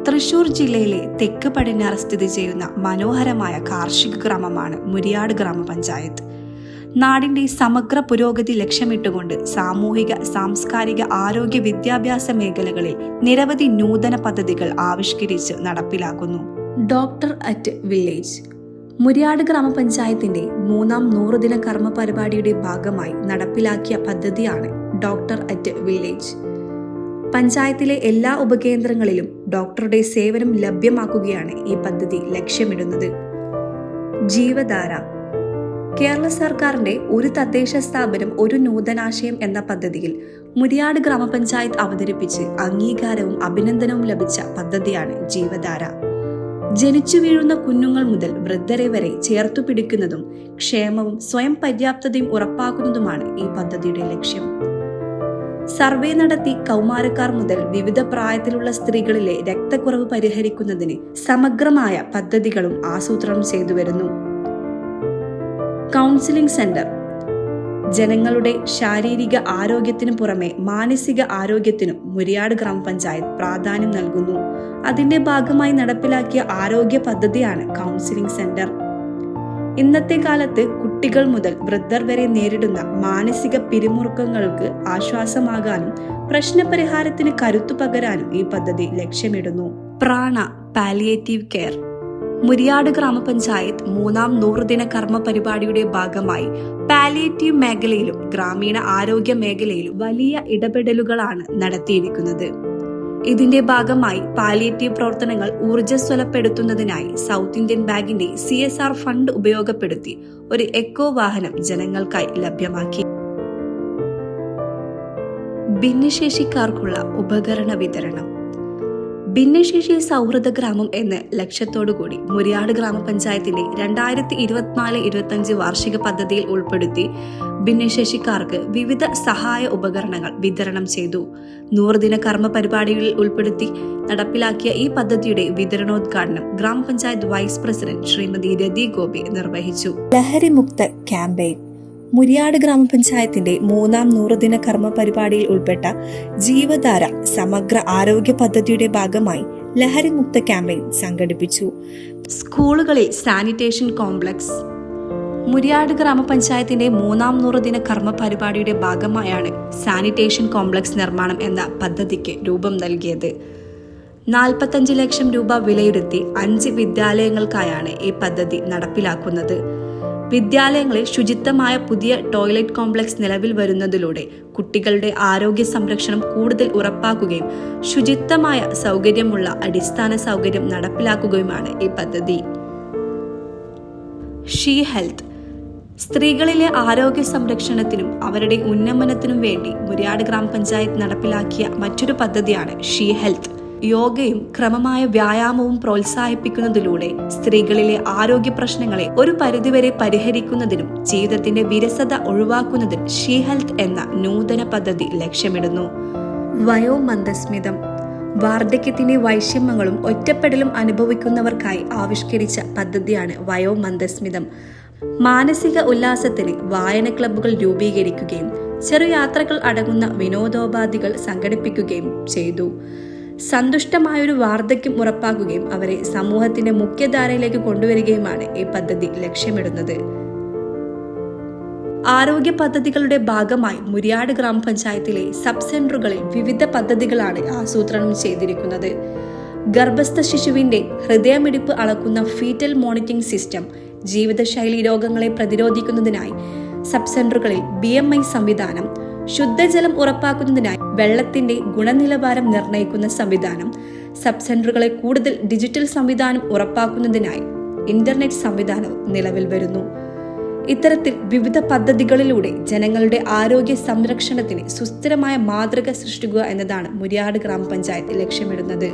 തൃശൂർ ജില്ലയിലെ തെക്ക് പടിഞ്ഞാറ് സ്ഥിതി ചെയ്യുന്ന മനോഹരമായ കാർഷിക ഗ്രാമമാണ് മുരിയാട് ഗ്രാമപഞ്ചായത്ത്. നാടിന്റെ സമഗ്ര പുരോഗതി ലക്ഷ്യമിട്ടുകൊണ്ട് സാമൂഹിക, സാംസ്കാരിക, ആരോഗ്യ, വിദ്യാഭ്യാസ മേഖലകളിൽ നിരവധി നൂതന പദ്ധതികൾ ആവിഷ്കരിച്ച് നടപ്പിലാക്കുന്നു. ഡോക്ടർ അറ്റ് വില്ലേജ് മുരിയാട് ഗ്രാമപഞ്ചായത്തിന്റെ 3ാം 100 ദിന കർമ്മ പരിപാടിയുടെ ഭാഗമായി നടപ്പിലാക്കിയ പദ്ധതിയാണ് ഡോക്ടർ അറ്റ് വില്ലേജ്. പഞ്ചായത്തിലെ എല്ലാ ഉപകേന്ദ്രങ്ങളിലും ഡോക്ടറുടെ സേവനം ലഭ്യമാക്കുകയാണ് ഈ പദ്ധതി ലക്ഷ്യമിടുന്നത്. ജീവധാര കേരള സർക്കാരിന്റെ ഒരു തദ്ദേശ സ്ഥാപനം ഒരു നൂതനാശയം എന്ന പദ്ധതിയിൽ മുരിയാട് ഗ്രാമപഞ്ചായത്ത് അവതരിപ്പിച്ച് അംഗീകാരവും അഭിനന്ദനവും ലഭിച്ച പദ്ധതിയാണ് ജീവധാര. ജനിച്ചു വീഴുന്ന കുഞ്ഞുങ്ങൾ മുതൽ വൃദ്ധരെ വരെ ചേർത്തു പിടിക്കുന്നതും ക്ഷേമവും സ്വയം പര്യാപ്തതയും ഉറപ്പാക്കുന്നതുമാണ് ഈ പദ്ധതിയുടെ ലക്ഷ്യം. സർവേ നടത്തി കൗമാരക്കാർ മുതൽ വിവിധ പ്രായത്തിലുള്ള സ്ത്രീകളിലെ രക്തക്കുറവ് പരിഹരിക്കുന്നതിന് സമഗ്രമായ പദ്ധതികളും ആസൂത്രണം ചെയ്തു വരുന്നു. കൗൺസിലിംഗ് സെന്റർ ജനങ്ങളുടെ ശാരീരിക ആരോഗ്യത്തിനു പുറമെ മാനസിക ആരോഗ്യത്തിനും മുരിയാട് ഗ്രാമപഞ്ചായത്ത് പ്രാധാന്യം നൽകുന്നു. അതിന്റെ ഭാഗമായി നടപ്പിലാക്കിയ ആരോഗ്യ പദ്ധതിയാണ് കൗൺസിലിംഗ് സെന്റർ. ഇന്നത്തെ കാലത്ത് കുട്ടികൾ മുതൽ വൃദ്ധർ വരെ നേരിടുന്ന മാനസിക പിരിമുറുക്കങ്ങൾക്ക് ആശ്വാസമാകാനും പ്രശ്നപരിഹാരത്തിന് കരുത്തു പകരാനും ഈ പദ്ധതി ലക്ഷ്യമിടുന്നു. പ്രാണ പാലിയേറ്റീവ് കെയർ മുരിയാട് ഗ്രാമപഞ്ചായത്ത് 3ാം 100 ദിന കർമ്മ പരിപാടിയുടെ ഭാഗമായി പാലിയേറ്റീവ് മേഖലയിലും ഗ്രാമീണ ആരോഗ്യ മേഖലയിലും വലിയ ഇടപെടലുകളാണ് നടത്തിയിരിക്കുന്നത്. ഇതിന്റെ ഭാഗമായി പാലിയേറ്റീവ് പ്രവർത്തനങ്ങൾ ഊർജ്ജസ്വലപ്പെടുത്തുന്നതിനായി സൗത്ത് ഇന്ത്യൻ ബാങ്കിന്റെ CSR ഫണ്ട് ഉപയോഗപ്പെടുത്തി ഒരു എക്കോ വാഹനം ജനങ്ങൾക്കായി ലഭ്യമാക്കി. ഭിന്നശേഷിക്കാർക്കുള്ള ഉപകരണ വിതരണം ഭിന്നശേഷി സൗഹൃദ ഗ്രാമം എന്ന ലക്ഷ്യത്തോടുകൂടി മുരിയാട് ഗ്രാമപഞ്ചായത്തിന്റെ 2024-25 വാർഷിക പദ്ധതിയിൽ ഉൾപ്പെടുത്തി ഭിന്നശേഷിക്കാർക്ക് വിവിധ സഹായ ഉപകരണങ്ങൾ വിതരണം ചെയ്തു. 100 ദിന കർമ്മ പരിപാടികളിൽ ഉൾപ്പെടുത്തി നടപ്പിലാക്കിയ ഈ പദ്ധതിയുടെ വിതരണോദ്ഘാടനം ഗ്രാമപഞ്ചായത്ത് വൈസ് പ്രസിഡന്റ് ശ്രീമതി രതി ഗോപി നിർവഹിച്ചു. ലഹരിമുക്ത ക്യാമ്പയിൻ മുരിയാട് ഗ്രാമപഞ്ചായത്തിന്റെ 3ാം 100 ദിന കർമ്മ പരിപാടിയിൽ ഉൾപ്പെട്ട ജീവധാര സമഗ്ര ആരോഗ്യ പദ്ധതിയുടെ ഭാഗമായി ലഹരിമുക്ത ക്യാമ്പയിൻ സംഘടിപ്പിച്ചു. സ്കൂളുകളിൽ സാനിറ്റേഷൻ കോംപ്ലക്സ് മുരിയാട് ഗ്രാമപഞ്ചായത്തിന്റെ 3ാം 100 ദിന കർമ്മ പരിപാടിയുടെ ഭാഗമായാണ് സാനിറ്റേഷൻ കോംപ്ലക്സ് നിർമ്മാണം എന്ന പദ്ധതിക്ക് രൂപം നൽകിയത്. 45 ലക്ഷം രൂപ വിലയിരുത്തി 5 വിദ്യാലയങ്ങൾക്കായാണ് ഈ പദ്ധതി നടപ്പിലാക്കുന്നത്. വിദ്യാലയങ്ങളിൽ ശുചിത്വമായ പുതിയ ടോയ്ലറ്റ് കോംപ്ലക്സ് നിലവിൽ വരുന്നതിലൂടെ കുട്ടികളുടെ ആരോഗ്യ സംരക്ഷണം കൂടുതൽ ഉറപ്പാക്കുകയും ശുചിത്വമായ സൗകര്യമുള്ള അടിസ്ഥാന സൗകര്യം നടപ്പിലാക്കുകയുമാണ് ഈ പദ്ധതി. ഷീ ഹെൽത്ത് സ്ത്രീകളിലെ ആരോഗ്യ സംരക്ഷണത്തിനും അവരുടെ ഉന്നമനത്തിനും വേണ്ടി മുരിയാട് ഗ്രാമപഞ്ചായത്ത് നടപ്പിലാക്കിയ മറ്റൊരു പദ്ധതിയാണ് ഷീ ഹെൽത്ത്. യോഗയും ക്രമമായ വ്യായാമവും പ്രോത്സാഹിപ്പിക്കുന്നതിലൂടെ സ്ത്രീകളിലെ ആരോഗ്യ പ്രശ്നങ്ങളെ ഒരു പരിധിവരെ പരിഹരിക്കുന്നതിനും ജീവിതത്തിന്റെ വിരസത ഒഴിവാക്കുന്നതിനും ഷീ ഹെൽത്ത് എന്ന നൂതന പദ്ധതി ലക്ഷ്യമിടുന്നു. വയോമന്ദസ്മിതം വാർദ്ധക്യത്തിന്റെ വൈഷമ്യങ്ങളും ഒറ്റപ്പെടലും അനുഭവിക്കുന്നവർക്കായി ആവിഷ്കരിച്ച പദ്ധതിയാണ് വയോമന്ദസ്മിതം. മാനസിക ഉല്ലാസത്തിന് വായന ക്ലബ്ബുകൾ രൂപീകരിക്കുകയും ചെറുയാത്രകൾ അടങ്ങുന്ന വിനോദോപാധികൾ സംഘടിപ്പിക്കുകയും ചെയ്തു. സന്തുഷ്ടമായൊരു വാർദ്ധക്യം ഉറപ്പാക്കുകയും അവരെ സമൂഹത്തിന്റെ മുഖ്യധാരയിലേക്ക് കൊണ്ടുവരികയുമാണ് ഈ പദ്ധതി ലക്ഷ്യമിടുന്നത്. ആരോഗ്യ പദ്ധതികളുടെ ഭാഗമായി മുരിയാട് ഗ്രാമപഞ്ചായത്തിലെ സബ് സെന്ററുകളിൽ വിവിധ പദ്ധതികളാണ് ആസൂത്രണം ചെയ്തിരിക്കുന്നത്. ഗർഭസ്ഥ ശിശുവിന്റെ ഹൃദയമിടിപ്പ് അളക്കുന്ന ഫീറ്റൽ മോണിറ്ററിംഗ് സിസ്റ്റം, ജീവിതശൈലി രോഗങ്ങളെ പ്രതിരോധിക്കുന്നതിനായി സബ് സെന്ററുകളിൽ BMI സംവിധാനം, ശുദ്ധജലം ഉറപ്പാക്കുന്നതിനായി വെള്ളത്തിന്റെ ഗുണനിലവാരം നിർണ്ണയിക്കുന്ന സംവിധാനം, സബ് സെന്ററുകളെ കൂടുതൽ ഡിജിറ്റൽ സംവിധാനം ഉറപ്പാക്കുന്നതിനായി ഇന്റർനെറ്റ് സംവിധാനവും നിലവിൽ വരുന്നു. ഇത്തരത്തിൽ വിവിധ പദ്ധതികളിലൂടെ ജനങ്ങളുടെ ആരോഗ്യ സംരക്ഷണത്തിന് സുസ്ഥിരമായ മാതൃക സൃഷ്ടിക്കുക എന്നതാണ് മുരിയാട് ഗ്രാമപഞ്ചായത്ത് ലക്ഷ്യമിടുന്നത്.